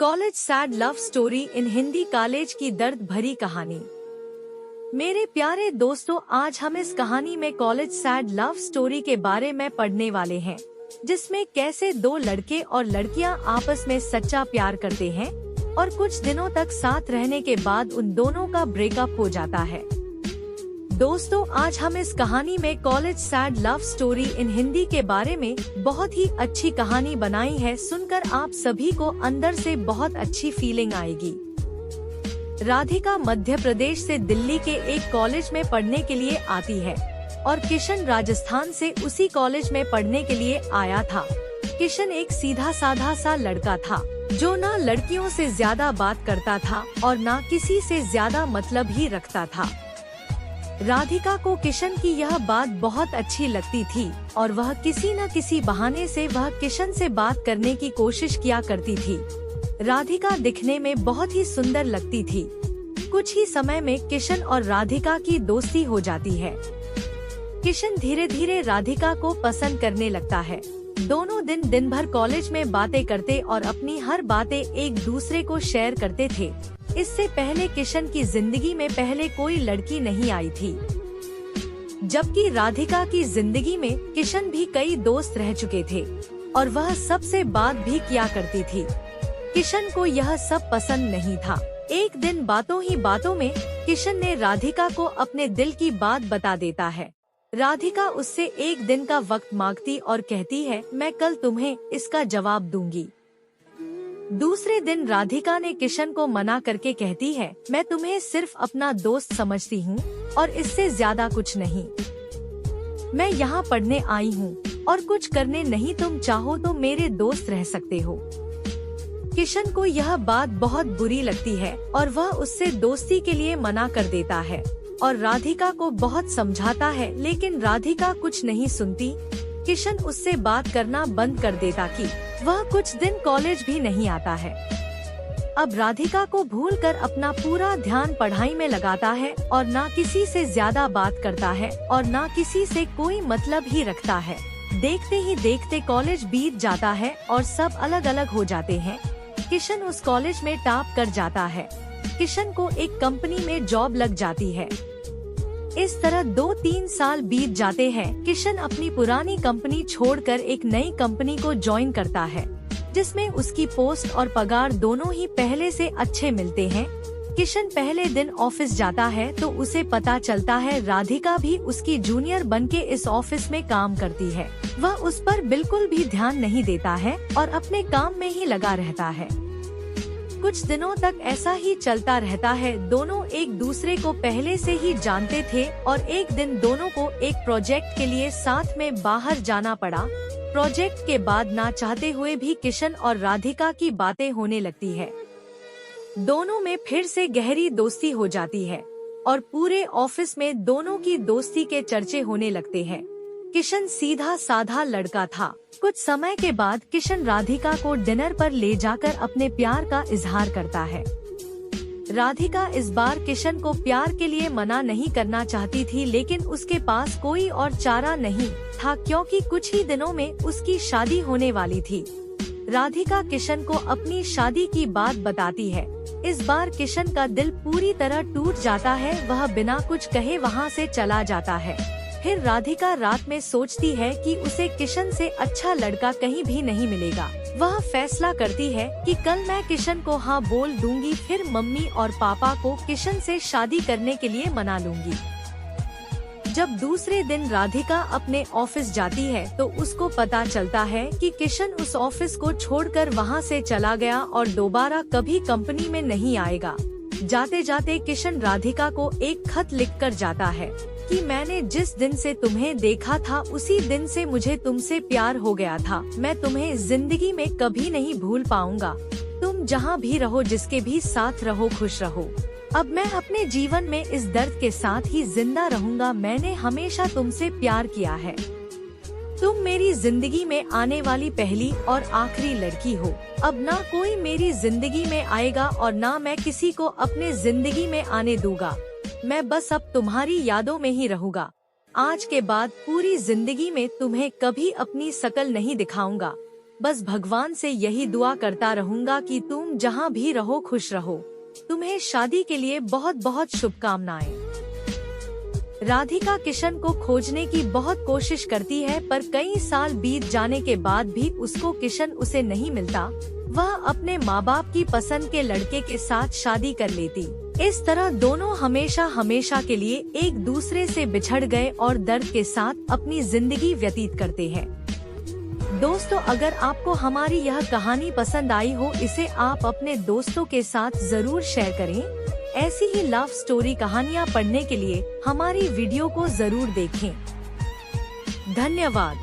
College sad love story in Hindi college की दर्द भरी कहानी। मेरे प्यारे दोस्तों, आज हम इस कहानी में कॉलेज सैड लव स्टोरी के बारे में पढ़ने वाले हैं, जिसमें कैसे दो लड़के और लड़कियां आपस में सच्चा प्यार करते हैं और कुछ दिनों तक साथ रहने के बाद उन दोनों का ब्रेकअप हो जाता है। दोस्तों, आज हम इस कहानी में college sad love story in Hindi के बारे में बहुत ही अच्छी कहानी बनाई है। सुनकर आप सभी को अंदर से बहुत अच्छी फीलिंग आएगी। राधिका मध्य प्रदेश से दिल्ली के एक कॉलेज में पढ़ने के लिए आती है और किशन राजस्थान से उसी कॉलेज में पढ़ने के लिए आया था। किशन एक सीधा साधा सा लड़का था, जो ना लड़कियों से ज्यादा बात करता था और ना किसी से ज्यादा मतलब ही रखता था। राधिका को किशन की यह बात बहुत अच्छी लगती थी और वह किसी न किसी बहाने से वह किशन से बात करने की कोशिश किया करती थी। राधिका दिखने में बहुत ही सुंदर लगती थी। कुछ ही समय में किशन और राधिका की दोस्ती हो जाती है। किशन धीरे धीरे राधिका को पसंद करने लगता है। दोनों दिन भर कॉलेज में बातें करते और अपनी हर बातें एक दूसरे को शेयर करते थे। इससे पहले किशन की जिंदगी में पहले कोई लड़की नहीं आई थी, जबकि राधिका की जिंदगी में किशन भी कई दोस्त रह चुके थे और वह सबसे बात भी किया करती थी। किशन को यह सब पसंद नहीं था। एक दिन बातों ही बातों में किशन ने राधिका को अपने दिल की बात बता देता है। राधिका उससे एक दिन का वक्त मांगती और कहती है, मैं कल तुम्हें इसका जवाब दूंगी। दूसरे दिन राधिका ने किशन को मना करके कहती है, मैं तुम्हें सिर्फ अपना दोस्त समझती हूँ और इससे ज्यादा कुछ नहीं। मैं यहाँ पढ़ने आई हूँ और कुछ करने नहीं, तुम चाहो तो मेरे दोस्त रह सकते हो। किशन को यह बात बहुत बुरी लगती है और वह उससे दोस्ती के लिए मना कर देता है और राधिका को बहुत समझाता है, लेकिन राधिका कुछ नहीं सुनती। किशन उससे बात करना बंद कर देता कि वह कुछ दिन कॉलेज भी नहीं आता है। अब राधिका को भूलकर अपना पूरा ध्यान पढ़ाई में लगाता है और ना किसी से ज्यादा बात करता है और ना किसी से कोई मतलब ही रखता है। देखते ही देखते कॉलेज बीत जाता है और सब अलग अलग हो जाते हैं। किशन उस कॉलेज में टॉप कर जाता है। किशन को एक कंपनी में जॉब लग जाती है। इस तरह 2-3 साल बीत जाते हैं। किशन अपनी पुरानी कंपनी छोड़कर एक नई कंपनी को ज्वाइन करता है, जिसमें उसकी पोस्ट और पगार दोनों ही पहले से अच्छे मिलते हैं। किशन पहले दिन ऑफिस जाता है तो उसे पता चलता है राधिका भी उसकी जूनियर बनके इस ऑफिस में काम करती है। वह उस पर बिल्कुल भी ध्यान नहीं देता है और अपने काम में ही लगा रहता है। कुछ दिनों तक ऐसा ही चलता रहता है। दोनों एक दूसरे को पहले से ही जानते थे और एक दिन दोनों को एक प्रोजेक्ट के लिए साथ में बाहर जाना पड़ा। प्रोजेक्ट के बाद ना चाहते हुए भी किशन और राधिका की बातें होने लगती है। दोनों में फिर से गहरी दोस्ती हो जाती है और पूरे ऑफिस में दोनों की दोस्ती के चर्चे होने लगते हैं। किशन सीधा साधा लड़का था। कुछ समय के बाद किशन राधिका को डिनर पर ले जाकर अपने प्यार का इजहार करता है। राधिका इस बार किशन को प्यार के लिए मना नहीं करना चाहती थी, लेकिन उसके पास कोई और चारा नहीं था, क्योंकि कुछ ही दिनों में उसकी शादी होने वाली थी। राधिका किशन को अपनी शादी की बात बताती है। इस बार किशन का दिल पूरी तरह टूट जाता है। वह बिना कुछ कहे वहाँ से चला जाता है। फिर राधिका रात में सोचती है कि उसे किशन से अच्छा लड़का कहीं भी नहीं मिलेगा। वह फैसला करती है कि कल मैं किशन को हाँ बोल दूंगी, फिर मम्मी और पापा को किशन से शादी करने के लिए मना लूंगी। जब दूसरे दिन राधिका अपने ऑफिस जाती है तो उसको पता चलता है कि किशन उस ऑफिस को छोड़कर वहाँ से चला गया और दोबारा कभी कंपनी में नहीं आएगा। जाते जाते किशन राधिका को एक खत लिखकर जाता है कि मैंने जिस दिन से तुम्हें देखा था उसी दिन से मुझे तुमसे प्यार हो गया था। मैं तुम्हें जिंदगी में कभी नहीं भूल पाऊंगा। तुम जहाँ भी रहो, जिसके भी साथ रहो, खुश रहो। अब मैं अपने जीवन में इस दर्द के साथ ही जिंदा रहूंगा। मैंने हमेशा तुमसे प्यार किया है। तुम मेरी जिंदगी में आने वाली पहली और आखिरी लड़की हो। अब ना कोई मेरी जिंदगी में आएगा और ना मैं किसी को अपने जिंदगी में आने दूंगा। मैं बस अब तुम्हारी यादों में ही रहूंगा। आज के बाद पूरी जिंदगी में तुम्हें कभी अपनी शकल नहीं दिखाऊंगा। बस भगवान से यही दुआ करता रहूंगा कि तुम जहाँ भी रहो खुश रहो। तुम्हें शादी के लिए बहुत बहुत शुभकामनाएं। राधिका किशन को खोजने की बहुत कोशिश करती है, पर कई साल बीत जाने के बाद भी उसको किशन उसे नहीं मिलता। वह अपने माँ बाप की पसंद के लड़के के साथ शादी कर लेती। इस तरह दोनों हमेशा हमेशा के लिए एक दूसरे से बिछड़ गए और दर्द के साथ अपनी जिंदगी व्यतीत करते हैं। दोस्तों, अगर आपको हमारी यह कहानी पसंद आई हो, इसे आप अपने दोस्तों के साथ जरूर शेयर करें। ऐसी ही लव स्टोरी कहानियाँ पढ़ने के लिए हमारी वीडियो को जरूर देखें। धन्यवाद।